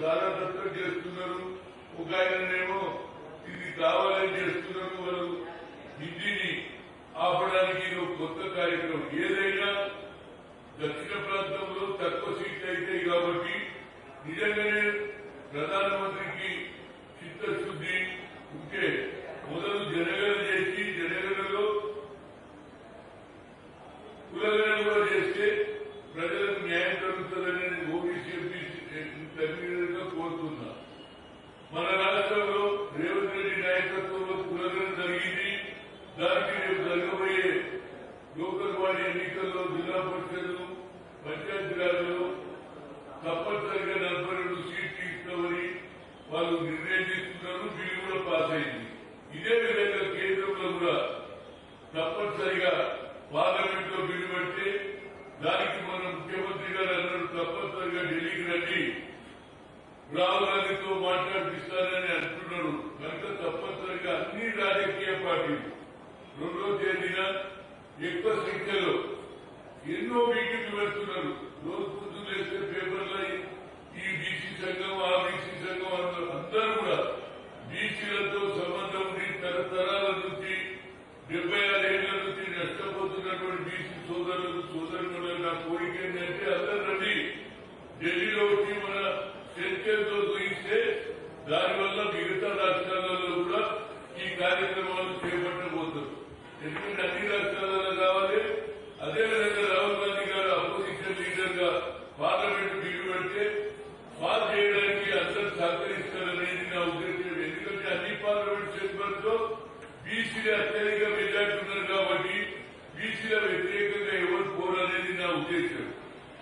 దారాదత్తం చేస్తున్నారు, ఒక ఆయననేమో ఇది కావాలని చేస్తున్నారు. వాళ్ళు హిందీని ఆపడానికి కొత్త కార్యక్రమం. ఏదైనా దక్షిణ ప్రాంతంలో తక్కువ సీట్లు అవుతాయి కాబట్టి నిజంగానే ప్రధానమంత్రికి చిత్తశుద్ధి ఉంటే మొదలు జనగణన చేసి జనగణనలో కులగణన కూడా చేస్తే ప్రజలకు న్యాయం జరుగుతుందని ఓబీసీ ఎంపీ కన్వీనర్ గా కోరుతున్నా. మన రాష్ట్రంలో రేవంత్ రెడ్డి నాయకత్వంలో కులగణన జరిగింది. దానికి రేపు జరగబోయే లోకల్ బాడీ ఎన్నికల్లో జిల్లా పరిషత్లు పంచాయతీరాజ్లో తప్పనిసరిగా 42 సీట్లు ఇస్తామని వాళ్ళు నిర్ణయం తీసుకున్నారు. బిల్లు కూడా పాస్ అయింది. ఇదే విధంగా కేంద్రంలో కూడా తప్పనిసరిగా పార్లమెంట్ లో బిల్లు పెడితే దానికి మన ముఖ్యమంత్రి గారు అన్నారు తప్పనిసరిగా ఢిల్లీకి రండి, రాహుల్ గాంధీతో మాట్లాడిస్తారని అంటున్నారు. కనుక తప్పనిసరిగా అన్ని రాజకీయ పార్టీలు 2వ తేదీన ఎక్కువ సంఖ్యలో ఎన్నో మీటింగ్లు పెడుతున్నారు. రోజు పొద్దున్న వేసే పేపర్లో ఈ బీసీ సంఘం ఆ బీసీ సంఘం అందరూ కూడా బీసీలతో సంబంధం ఉండి తరతరాల నుంచి 76 ఏళ్ల నుంచి నష్టపోతున్నటువంటి బీసీ సోదరులకు సోదరులకు నా కోరిక ఏంటంటే అందరూ రండి, ఢిల్లీలో వచ్చి మన చర్చలతో చూయిస్తే దానివల్ల మిగతా రాష్ట్రాలలో కూడా ఈ కార్యక్రమాలు చేపట్టబోతారు. ఎందుకంటే అన్ని రాష్ట్రాలలో కావాలి. అదేవిధంగా రాహుల్ గాంధీ గారు అపోజిషన్ లీడర్ గా పార్లమెంట్ బిల్లు పెడితే పాస్ చేయడానికి అందరూ సహకరిస్తారనేది నా ఉద్దేశం. ఎందుకంటే అన్ని పార్లమెంట్ ఛాంబర్స్ లో బీసీలు అత్యధిక మెజార్టీ ఉన్నారు కాబట్టి బీసీల వ్యతిరేకంగా ఎవరు కోరనేది నా ఉద్దేశం.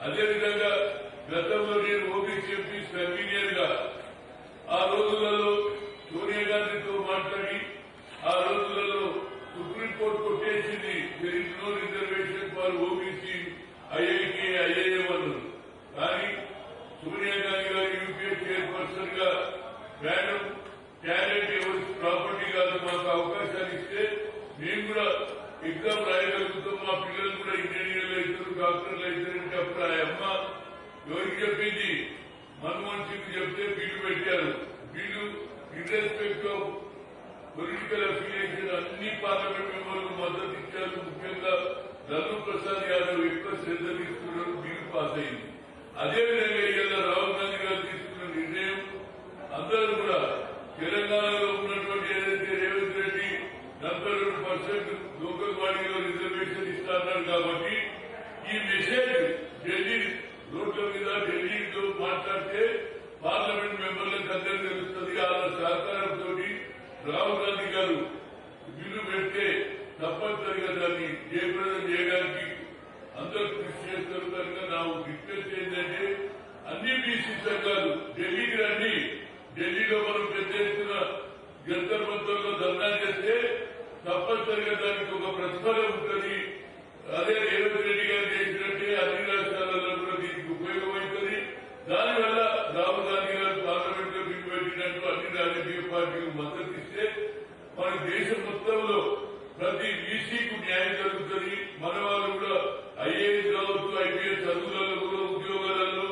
అదేవిధంగా గతంలో నేను ఓబీసీ ఎంపీ కన్వీనర్ గా ఆ రోజులలో సోనియా గాంధీతో మాట్లాడి ఆ రోజులలో సుప్రీంకోర్టు కొట్టేసింది there is no reservation for OBC IIT IIM అన్నారు. కానీ సోనియా గాంధీ గారు యూపీఏ చైర్పర్సన్ గా మేడం టాలెంట్ ఎవరి ప్రాపర్టీ కాదు, మాకు అవకాశాలు ఇస్తే మేము కూడా ఎగ్జామ్ రాయగలుగుతాం, మా పిల్లలు కూడా ఇంజనీర్లు అవుతారు, డాక్టర్లు అవుతారంటే అప్పుడు ఆ అమ్మ ఎవరికి చెప్పింది? మన్మోహన్ సింగ్ చెప్తే బిల్లు పెట్టారు. బిల్లు ఇర్రెస్పెక్ట్ ఆఫ్ పొలిటికల్ అఫిలియేషన్ అన్ని పార్లమెంట్ మెంబర్లు మద్దతు ఇచ్చారు. ముఖ్యంగా లాలూ ప్రసాద్ యాదవ్ ఎక్కువ శ్రద్ధ తీసుకున్నారు. బిల్లు పాస్ అయింది. అదేవిధంగా ఇలా రాహుల్ గాంధీ గారు తీసుకున్న నిర్ణయం అందరూ కూడా తెలంగాణలో ఉన్నటువంటి ఏదైతే రేవంత్ రెడ్డి 42% లోకల్ బాడీలో రిజర్వేషన్ ఇస్తున్నారు కాబట్టి ఈ మెసేజ్ ఢిల్లీ రోడ్ల మీద ఢిల్లీతో మాట్లాడితే పార్లమెంట్ మెంబర్లకు అందరూ తెలుస్తుంది. వాళ్ళ సహకారంతో రాహుల్ గాంధీ గారు బిల్లు పెడితే తప్పనిసరిగా దాన్ని జయప్రదం చేయడానికి అందరూ కృషి చేస్తారు. కనుక నా రిక్వెస్ట్ ఏంటంటే అన్ని బీసీ సంఘాలు ఢిల్లీకి రండి. ఢిల్లీలో మనం పెద్ద ఎత్తున జంతర్ మంతర్లో ధర్నా చేస్తే తప్పనిసరిగా దానికి ఒక ప్రతిఫలం ఉంటుంది. అదే రేవంత్ రెడ్డి గారు చేసినట్టే అన్ని రాష్ట్రాలలో కూడా దీనికి ఉపయోగమవుతుంది. దానివల్ల రాహుల్ గాంధీ గారు పార్లమెంట్ లో బిల్లు పెట్టినట్టు అన్ని రాజకీయ పార్టీలు మద్దతు ఇస్తే మన దేశం మొత్తంలో ప్రతి బీసీకు న్యాయం జరుగుతుంది. మన వాళ్ళు కూడా ఐఏఎస్ కావచ్చు, ఐపీఎస్ చదువులలో కూడా ఉద్యోగాలలో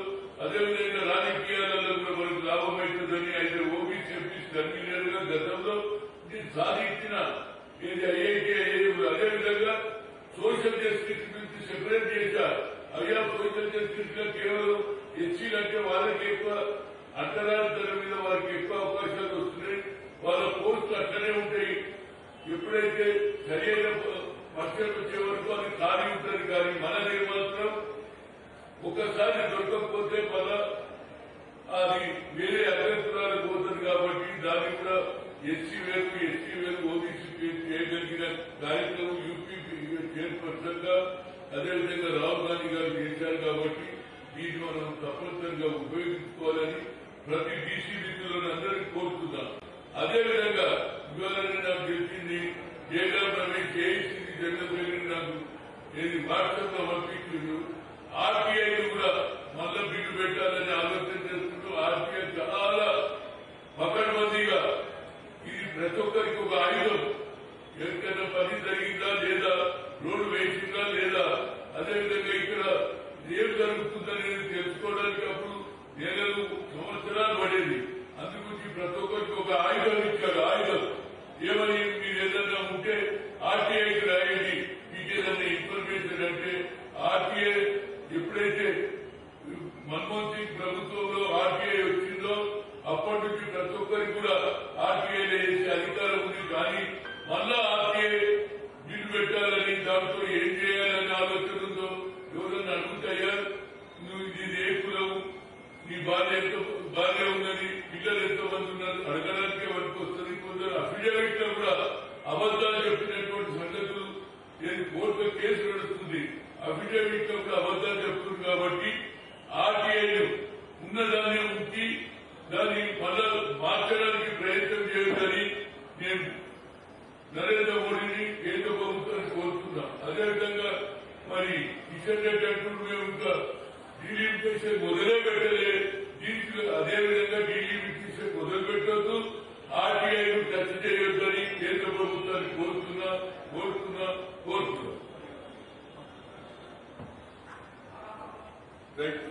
అదేవిధంగా రాజకీయాలలో కూడా మనకు లాభం అవుతుందని అయితే ఓబీసీ ఎంపీ కన్వీనర్ గా గతంలో సాధించిన ఏది ఐఐకే అదేవిధంగా సోషల్ జస్టిస్ నుంచి సెపరేట్ చేశారు. అయ్యా సోషల్ జస్టిస్ గా కేవలం ఎస్సీలు అంటే వాళ్ళకి ఎక్కువ అంతరాల మీద వారికి ఎక్కువ అవకాశాలు వస్తున్నాయి. వాళ్ళ పోస్టులు అట్లనే ఉంటాయి. ఎప్పుడైతే సరైన పర్సెంట్ వచ్చే వరకు అది ఖాళీ ఉంటుంది. కానీ మనది మాత్రం ఒకసారి దొరకకపోతే అది వేరే అభ్యర్థులకు పోతుంది. కాబట్టి దాన్ని కూడా ఎస్సీ వేరు ఓబీసీ చేయగలిగిన కార్యక్రమం యూపీ చైర్పర్సన్ గా అదేవిధంగా రాహుల్ గాంధీ గారు చేశారు. కాబట్టి దీన్ని మనం తప్పనిసరిగా ఉపయోగించుకోవాలని ప్రతి బీసీ మిత్రులను అందరికీ కోరుతున్నాం. అదేవిధంగా ఇవాళ నాకు తెలిసింది Jayaram Ramesh AICC general secretary నాకు వాట్సాప్ లో పంపించారు. ఆర్టీఐలు కూడా మళ్ళా బిల్లు పెట్టాలని ఆలోచన చేస్తున్నారు. ఆర్టీఐ చాలా పకడ్బందీగా ఇది ప్రతి ఒక్కరికి ఒక ఆయుధం. ఎవరికైనా పని జరిగిందా లేదా, రోడ్డు వేసిందా లేదా, అదేవిధంగా ఇక్కడ ఏం జరుగుతుందనేది తెలుసుకోవడానికి అప్పుడు నెలలు సంవత్సరాలు అప్పటి నుంచి ప్రతి ఒక్కరికి కూడా ఆర్టీఐ చేసే అధికారం ఉంది. కానీ మళ్ళా ఆర్టీఐ బిల్లు పెట్టాలని దాంట్లో ఏం చేయాలని ఆలోచన ఉందో ఎవరన్నా అడుగుతాయా? నువ్వు ఇది ఏ కులము, నీ భార్య ఉన్నది, పిల్లలు ఎంతో మంది ఉన్నారు అడగడానికే వరకు వస్తుంది. కొందరు అఫిడవిట్ లో కూడా అబద్దాలు చెప్పినటువంటి సంగతులు నేను కోర్టులో కేసు నడుస్తుంది. అఫిడవిట్ లో కూడా అబద్దాలు చెప్తుంది. కాబట్టి ఆర్టీఐను ఉన్నదాన్ని ఉంచి దాన్ని మళ్ళా మార్చడానికి ప్రయత్నం చేయొద్దని నేను నరేంద్ర మోడీని కేంద్ర ప్రభుత్వాన్ని కోరుతున్నాం. అదేవిధంగా మరి కిషన్ రెడ్డి అంటూ మేము ఇంకా డీలిమిటేషన్ మొదలే పెట్టలే. దీనికి అదేవిధంగా డీలిమిటేషన్ మొదలు పెట్టొద్దు, ఆర్టీఐను టచ్ చేయొద్దని కేంద్ర ప్రభుత్వాన్ని కోరుతున్నా. రైట్.